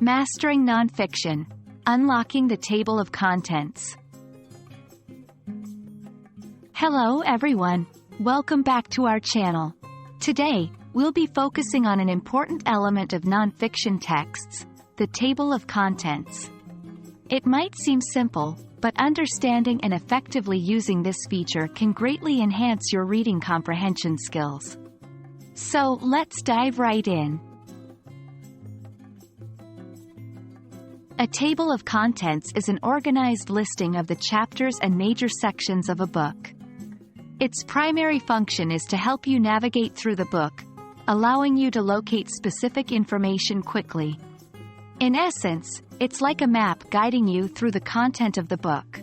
Mastering Nonfiction. Unlocking the Table of Contents. Hello everyone, welcome back to our channel. Today, we'll be focusing on an important element of nonfiction texts, the table of contents. It might seem simple, but understanding and effectively using this feature can greatly enhance your reading comprehension skills. So, let's dive right in. A table of contents is an organized listing of the chapters and major sections of a book. Its primary function is to help you navigate through the book, allowing you to locate specific information quickly. In essence, it's like a map guiding you through the content of the book.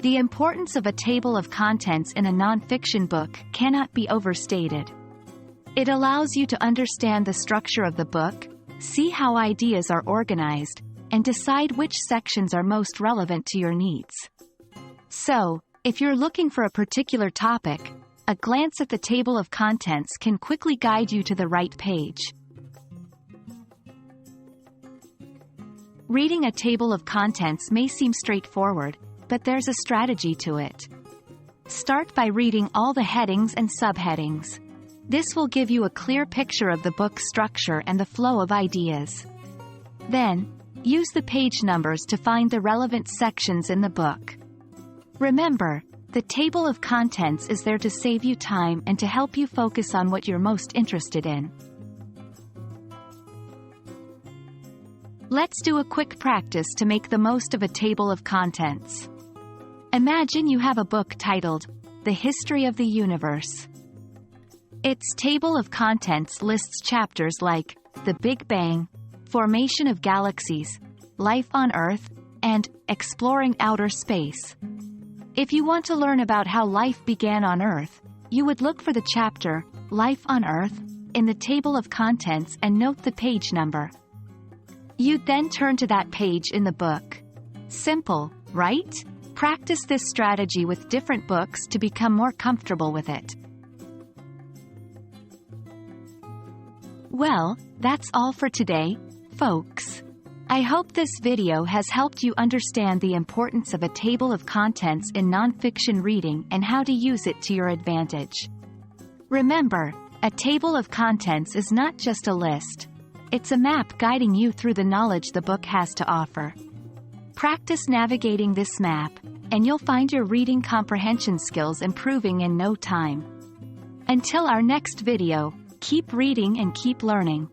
The importance of a table of contents in a nonfiction book cannot be overstated. It allows you to understand the structure of the book, see how ideas are organized, and decide which sections are most relevant to your needs. So, if you're looking for a particular topic, a glance at the table of contents can quickly guide you to the right page. Reading a table of contents may seem straightforward, but there's a strategy to it. Start by reading all the headings and subheadings. This will give you a clear picture of the book's structure and the flow of ideas. Then, use the page numbers to find the relevant sections in the book. Remember, the table of contents is there to save you time and to help you focus on what you're most interested in. Let's do a quick practice to make the most of a table of contents. Imagine you have a book titled, The History of the Universe. Its table of contents lists chapters like The Big Bang, Formation of Galaxies, Life on Earth, and Exploring Outer Space. If you want to learn about how life began on Earth, you would look for the chapter, Life on Earth, in the table of contents and note the page number. You'd then turn to that page in the book. Simple, right? Practice this strategy with different books to become more comfortable with it. Well, that's all for today, folks. I hope this video has helped you understand the importance of a table of contents in nonfiction reading and how to use it to your advantage. Remember, a table of contents is not just a list. It's a map guiding you through the knowledge the book has to offer. Practice navigating this map, and you'll find your reading comprehension skills improving in no time. Until our next video, keep reading and keep learning.